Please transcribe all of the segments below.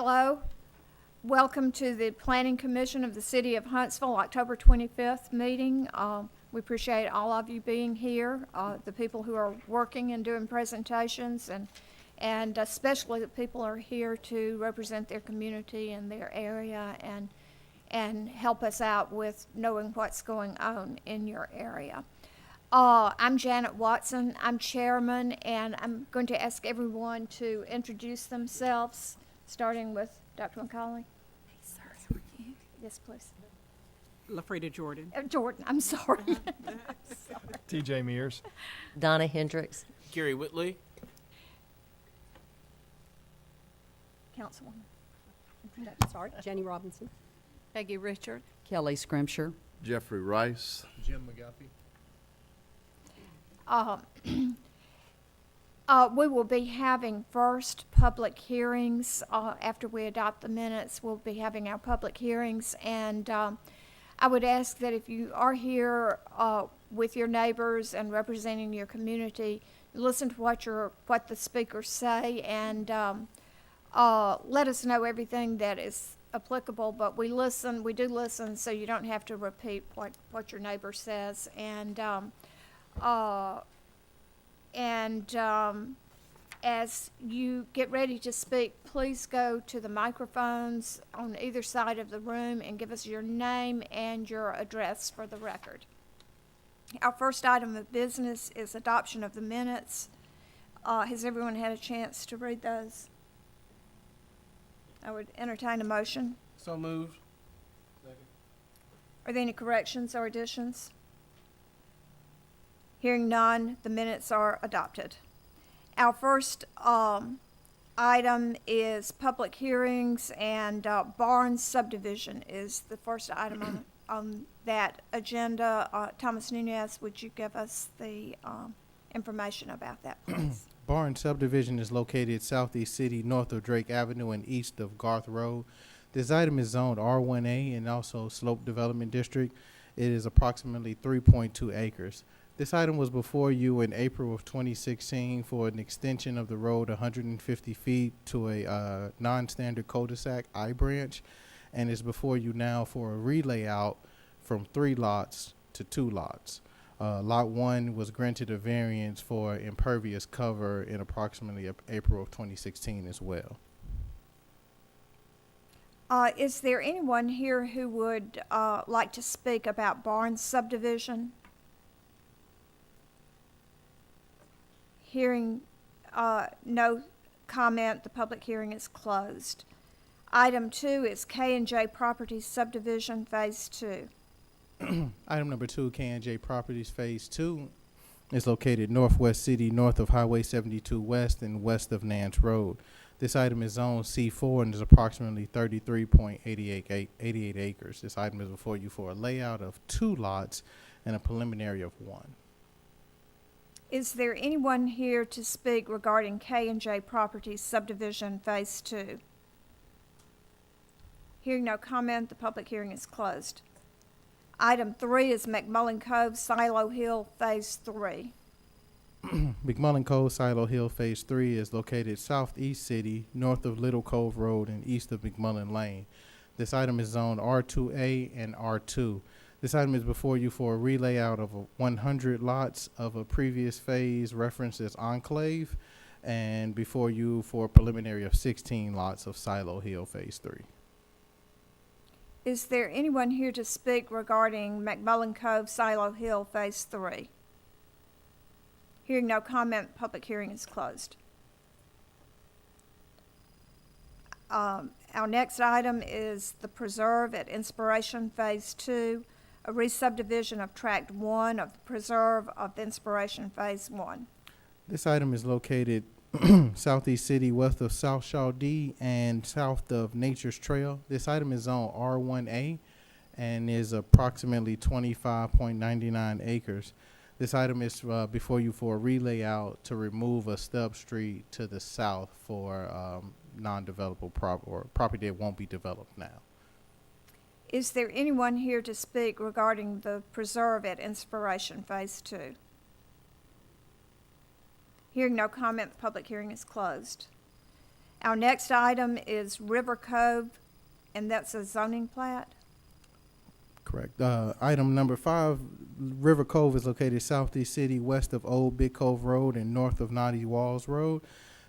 Hello. Welcome to the Planning Commission of the City of Huntsville, October 25th meeting. We appreciate all of you being here, the people who are working and doing presentations, and especially the people who are here to represent their community and their area and help us out with knowing what's going on in your area. I'm Janet Watson. I'm chairman, and I'm going to ask everyone to introduce themselves, starting with Dr. McMULLEN. Yes, please. LaFreda Jordan. Jordan, I'm sorry. TJ Mears. Donna Hendricks. Gary Whitley. Councilwoman. Sorry, Jenny Robinson. Peggy Richard. Kelly Scrimshire. Jeffrey Rice. Jim McGuffey. We will be having first public hearings after we adopt the minutes. We'll be having our public hearings, and I would ask that if you are here with your neighbors and representing your community, listen to what the speakers say, and let us know everything that is applicable. But we do listen, so you don't have to repeat what your neighbor says, as you get ready to speak, please go to the microphones on either side of the room and give us your name and your address for the record. Our first item of business is adoption of the minutes. Has everyone had a chance to read those? I would entertain a motion. So moved. Are there any corrections or additions? Hearing none, the minutes are adopted. Our first item is public hearings, and Barnes Subdivision is the first item on that agenda. Thomas Nunez, would you give us the information about that, please? Barnes Subdivision is located southeast city, north of Drake Avenue and east of Garth Road. This item is zoned R1A and also Slope Development District. It is approximately 3.2 acres. This item was before you in April of 2016 for an extension of the road 150 feet to a non-standard cul-de-sac I-branch, and is before you now for a relayout from 3 lots to 2 lots. Lot 1 was granted a variance for impervious cover in approximately April of 2016 as well. Is there anyone here who would like to speak about Barnes Subdivision? Hearing no comment, the public hearing is closed. Item 2 is Knj Properties Subdivision Phase 2. Item number 2, Knj Properties Phase 2, is located northwest city, north of Highway 72 West and west of Nance Road. This item is zoned C4 and is approximately 33.88 acres. This item is before you for a layout of 2 lots and a preliminary of 1. Is there anyone here to speak regarding Knj Properties Subdivision Phase 2? Hearing no comment, the public hearing is closed. Item 3 is McMULLEN Cove, Silo Hill, Phase 3. McMULLEN Cove, Silo Hill, Phase 3 is located southeast city, north of Little Cove Road and east of McMULLEN Lane. This item is zoned R2A and R2. This item is before you for a relayout of 100 lots of a previous phase referenced as Enclave, and before you for a preliminary of 16 lots of Silo Hill Phase 3. Is there anyone here to speak regarding McMULLEN Cove, Silo Hill, Phase 3? Hearing no comment, public hearing is closed. Our next item is the Preserve at Inspiration Phase 2, a re-subdivision of Tract 1 of the Preserve of Inspiration Phase 1. This item is located southeast city, west of South Shaw D and south of Nature's Trail. This item is on R1A and is approximately 25.99 acres. This item is before you for a relayout to remove a stub street to the south for non-developable property that won't be developed now. Is there anyone here to speak regarding the Preserve at Inspiration Phase 2? Hearing no comment, the public hearing is closed. Our next item is River Cove, and that's a zoning plat. Correct. Item number 5, River Cove is located southeast city, west of Old Big Cove Road and north of Knotty Walls Road.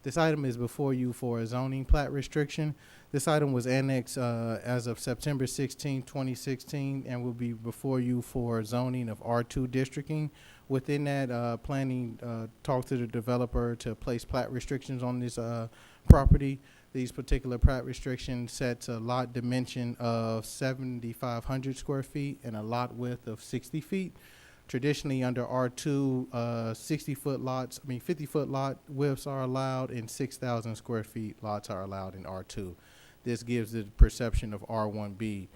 This item is before you for a zoning plat restriction. This item was annexed as of September 16, 2016, and will be before you for zoning of R2 districting. Within that, planning talked to the developer to place plat restrictions on this property. These particular plat restrictions sets a lot dimension of 7,500 square feet and a lot width of 60 feet. Traditionally, under R2, 50-foot lot widths are allowed, and 6,000 square feet lots are allowed in R2. This gives the perception of R1B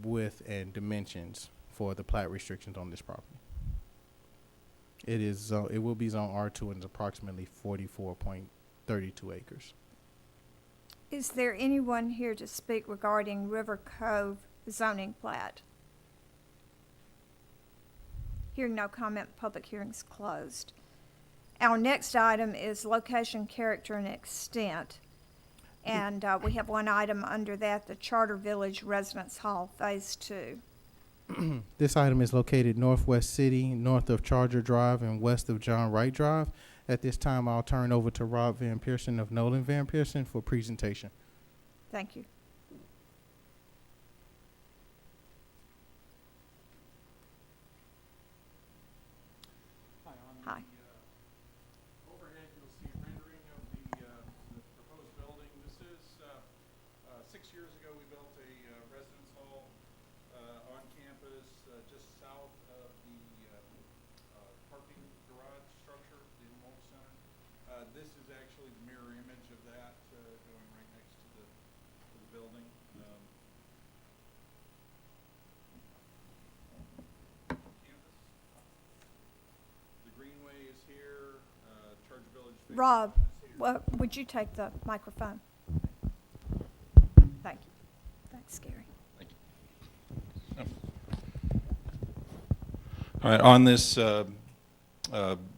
width and dimensions for the plat restrictions on this property. It will be zone R2 and is approximately 44.32 acres. Is there anyone here to speak regarding River Cove zoning plat? Hearing no comment, public hearing's closed. Our next item is location, character, and extent. And we have one item under that, the Charter Village Residence Hall Phase Two. This item is located northwest city, north of Charger Drive and west of John Wright Drive. At this time, I'll turn over to Rob Van Pearson of Nolan Van Pearson for presentation. Thank you. Hi. Overhead, you'll see a rendering of the proposed building. This is 6 years ago we built a residence hall on campus just south of the parking garage structure, the intermodal center. This is actually the mirror image of that going right next to the building. Campus. The greenway is here. Charter Village. Phase Rob, One is here. would you take the microphone? Thank you. Thanks, Gary. All right, on this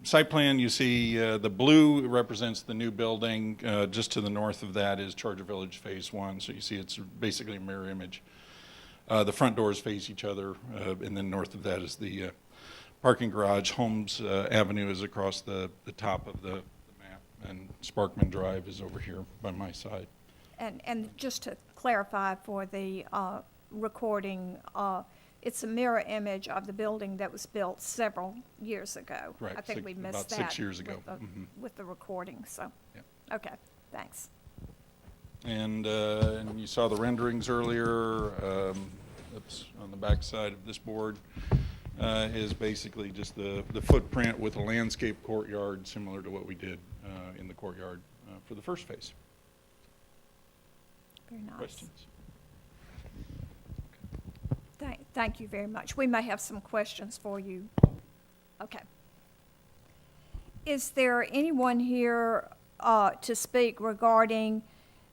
site plan, you see the blue represents the new building. Just to the north of that is Charter Village Phase One, so you see it's basically a mirror image. The front doors face each other, and then north of that is the parking garage. Holmes Avenue is across the top of the map, and Sparkman Drive is over here by my side. And just to clarify for the recording, it's a mirror image of the building that was built several years ago. Right, I think we missed about that. 6 years ago. With the recording, so. Yeah. Okay, thanks. And you saw the renderings earlier. Oops, on the back side of this board is basically just the footprint with a landscape courtyard similar to what we did in the courtyard for the first phase. Very nice. Questions? Thank you very much. We may have some questions for you. Okay. Is there anyone here to speak regarding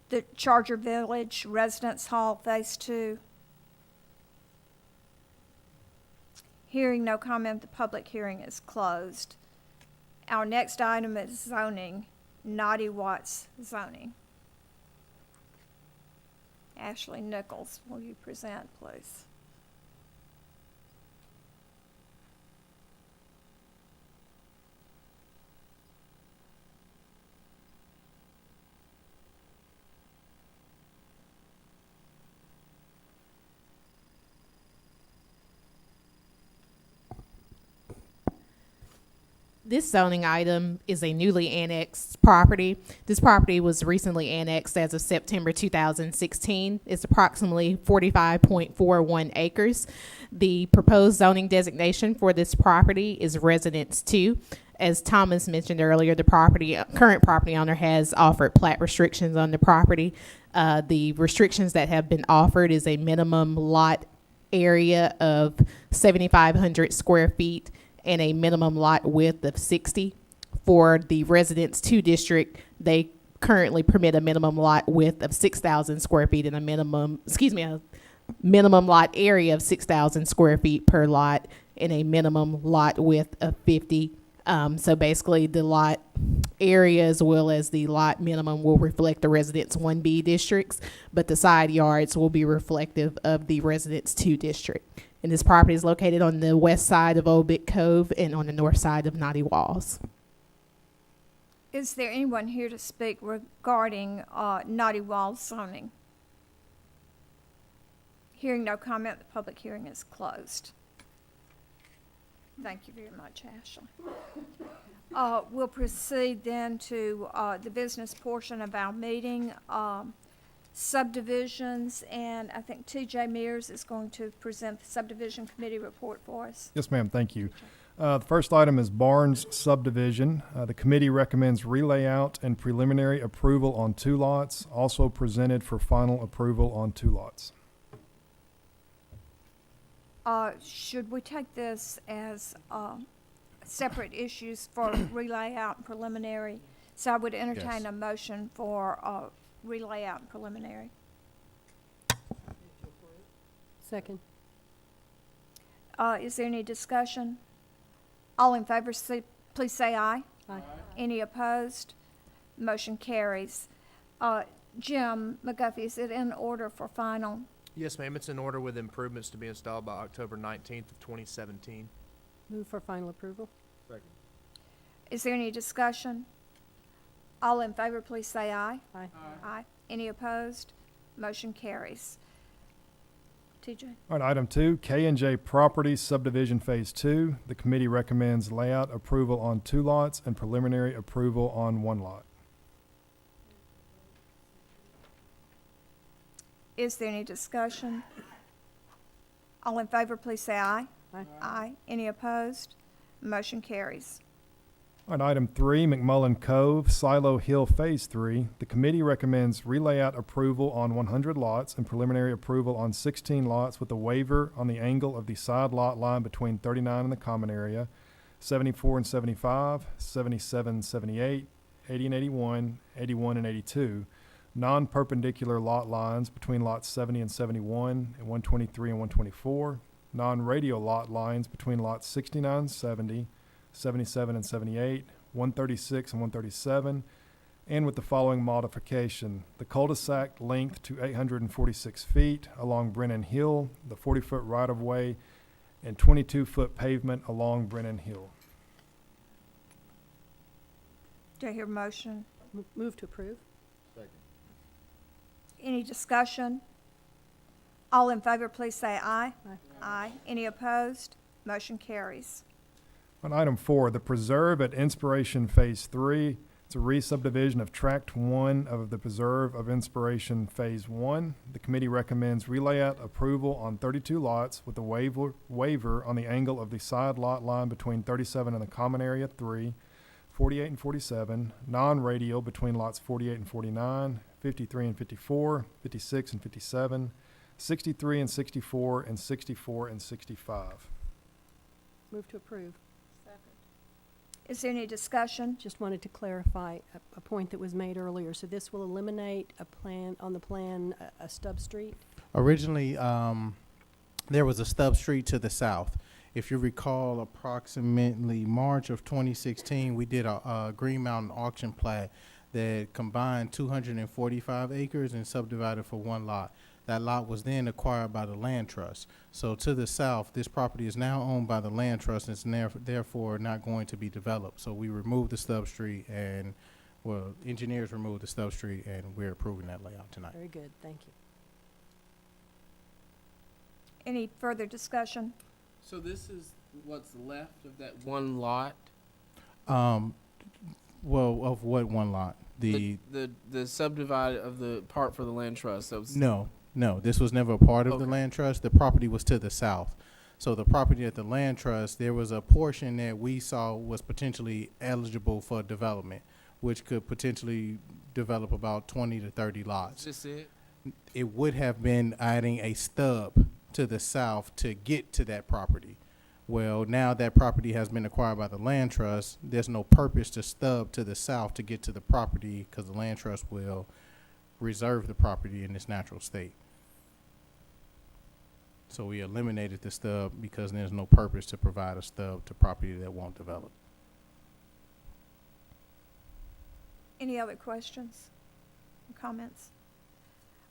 the Charger Village Residence Hall Phase Two? Hearing no comment, the public hearing is closed. Our next item is zoning, Knotty Watts zoning. Ashley Nichols, will you present, please? This zoning item is a newly annexed property. This property was recently annexed as of September 2016. It's approximately 45.41 acres. The proposed zoning designation for this property is Residence 2. As Thomas mentioned earlier, the current property owner has offered plat restrictions on the property. The restrictions that have been offered is a minimum lot area of 7,500 square feet and a minimum lot width of 60. For the Residence 2 district, they currently permit a minimum lot width of 6,000 square feet and a minimum lot area of 6,000 square feet per lot and a minimum lot width of 50 So basically, the lot area as well as the lot minimum will reflect the Residence 1B districts, but the side yards will be reflective of the Residence 2 district. And this property is located on the west side of Old Big Cove and on the north side of Knotty Walls. Is there anyone here to speak regarding Knotty Walls zoning? Hearing no comment, the public hearing is closed. Thank you very much, Ashley. We'll proceed then to the business portion of our meeting, subdivisions, and I think TJ Mears is going to present the subdivision committee report for us. Yes, ma'am, thank you. The first item is Barnes Subdivision. The committee recommends relayout and preliminary approval on 2 lots, also presented for final approval on 2 lots. Should we take this as separate issues for relayout and preliminary? So I would entertain Yes. a motion for relayout and preliminary. Second. Is there any discussion? All in favor, please say aye. Aye. Any opposed? Motion carries. Jim McGuffey, is it in order for final? Yes, ma'am. It's in order with improvements to be installed by October 19th of 2017. Move for final approval. Is there any discussion? All in favor, please say aye. Aye. Aye. Any opposed? Motion carries. TJ? All right, item 2, Knj Properties Subdivision Phase 2. The committee recommends layout approval on 2 lots and preliminary approval on 1 lot. Is there any discussion? All in favor, please say aye. Aye. Aye. Any opposed? Motion carries. All right, item 3, McMULLEN Cove, Silo Hill Phase 3. The committee recommends relayout approval on 100 lots and preliminary approval on 16 lots with a waiver on the angle of the side lot line between 39 and the common area, 74 and 75, 77 and 78, 80 and 81, 81 and 82. Non-perpendicular lot lines between lots 70 and 71 and 123 and 124. Non-radial lot lines between lots 69 and 70, 77 and 78, 136 and 137, and with the following modification. The cul-de-sac length to 846 feet along Brennan Hill, the 40-foot right-of-way, and 22-foot pavement along Brennan Hill. Do I hear a motion? Move to approve. Any discussion? All in favor, please say aye. Aye. Aye. Any opposed? Motion carries. On item 4, the Preserve at Inspiration Phase 3. It's a re-subdivision of Tract 1 of the Preserve of Inspiration Phase 1. The committee recommends relayout approval on 32 lots with a waiver on the angle of the side lot line between 37 and the common area 3, 48 and 47, non-radial between lots 48 and 49, 53 and 54, 56 and 57, 63 and 64, and 64 and 65. Move to approve. Is there any discussion? Just wanted to clarify a point that was made earlier. So this will eliminate on the plan, a stub street? Originally, there was a stub street to the south. If you recall, approximately March of 2016, we did a Green Mountain auction plat that combined 245 acres and subdivided for 1 lot. That lot was then acquired by the land trust. So to the south, this property is now owned by the land trust and it's therefore not going to be developed. So we removed the stub street and, well, engineers removed the stub street and we're approving that layout tonight. Very good, thank you. Any further discussion? So this is what's left of that 1 lot? Well, of what 1 lot? The subdivide of the part for the land trust. That was No, this was never a part of the Okay. land trust. The property was to the south. So the property at the land trust, there was a portion that we saw was potentially eligible for development, which could potentially develop about 20 to 30 lots. Is this it? It would have been adding a stub to the south to get to that property. Well, now that property has been acquired by the land trust, there's no purpose to stub to the south to get to the property because the land trust will reserve the property in its natural state. So we eliminated the stub because there's no purpose to provide a stub to property that won't develop. Any other questions or comments?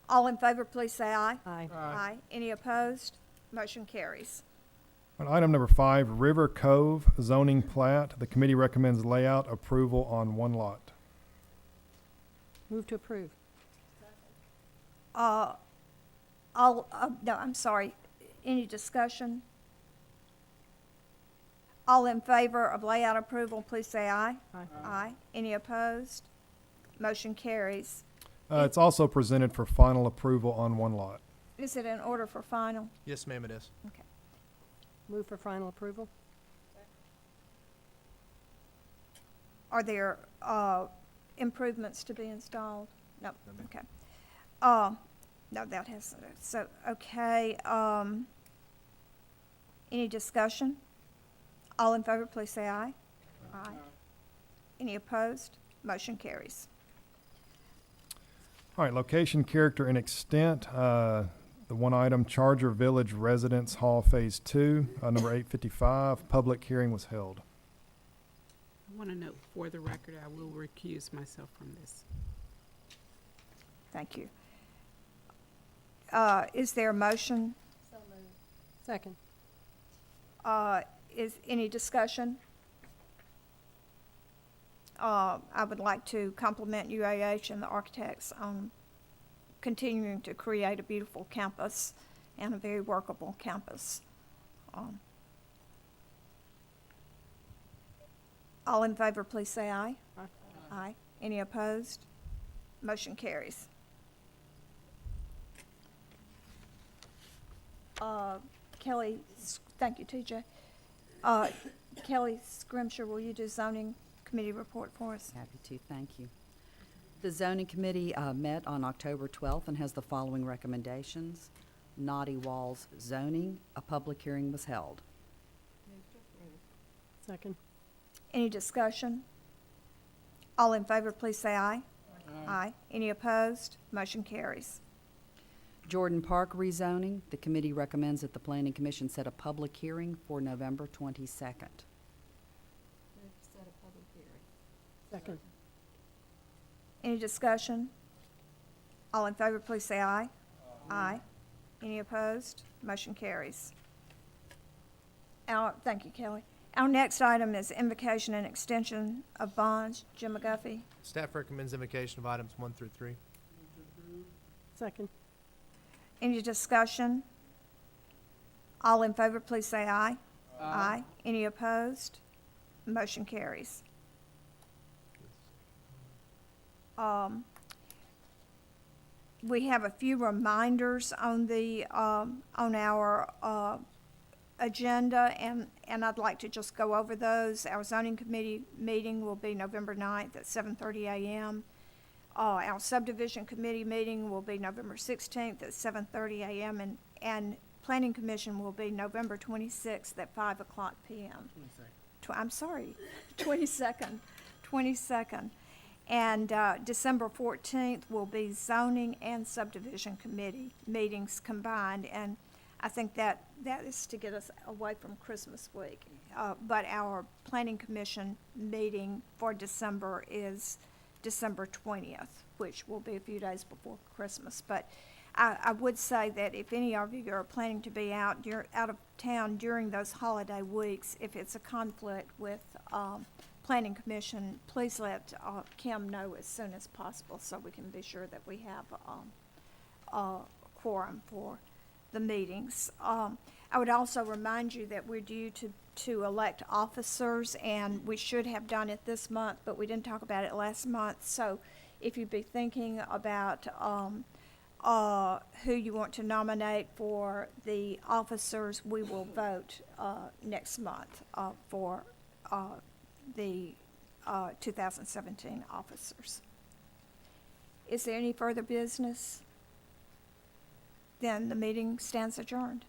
All in favor, please say aye. Aye. Aye. Any opposed? Motion carries. On item number 5, River Cove zoning plat, the committee recommends layout approval on one lot. Move to approve. No, I'm sorry. Any discussion? All in favor of layout approval, please say aye. Aye. Aye. Any opposed? Motion carries. It's also presented for final approval on one lot. Is it in order for final? Yes, ma'am, it is. Move for final approval. Are there improvements to be installed? No, No, ma'am. okay. No, that has, so, okay. Any discussion? All in favor, please say aye. Aye. Any opposed? Motion carries. All right, location, character, and extent. The one item, Charger Village Residence Hall Phase 2, number 855, public hearing was held. I want to note for the record, I will recuse myself from this. Thank you. Is there a motion? Second. Is any discussion? I would like to compliment UAH and the architects on continuing to create a beautiful campus and a very workable campus. All in favor, please say aye. Aye. Aye. Any opposed? Motion carries. Kelly, thank you, TJ. Kelly Scrimshire, will you do zoning committee report for us? Happy to, thank you. The zoning committee met on October 12th and has the following recommendations. Knotty Walls zoning, a public hearing was held. Second. Any discussion? All in favor, please say aye. Aye. Any opposed? Motion carries. Jordan Park rezoning, the committee recommends that the planning commission set a public hearing for November 22nd. Second. Any discussion? All in favor, please say aye. Aye. Any opposed? Motion carries. Thank you, Kelly. Our next item is invocation and extension of bonds. Jim McGuffey. Staff recommends invocation of items 1 through 3. Second. Any discussion? All in favor, please say aye. Aye. Any opposed? Motion carries. We have a few reminders on the, on our, agenda, and I'd like to just go over those. Our zoning committee meeting will be November 9th at 7:30 a.m. Our subdivision committee meeting will be November 16th at 7:30 a.m. and planning commission will be November 26th at 5 o'clock p.m. I'm sorry, 22nd. And December 14th will be zoning and subdivision committee meetings combined. And I think that is to get us away from Christmas week. But our planning commission meeting for December is December 20th, which will be a few days before Christmas. But I would say that if any of you are planning to be out of town during those holiday weeks, if it's a conflict with planning commission, please let Kim know as soon as possible so we can be sure that we have a quorum for the meetings. I would also remind you that we're due to elect officers, and we should have done it this month, but we didn't talk about it last month. So if you'd be thinking about who you want to nominate for the officers, we will vote next month for the 2017 officers. Is there any further business? Then the meeting stands adjourned.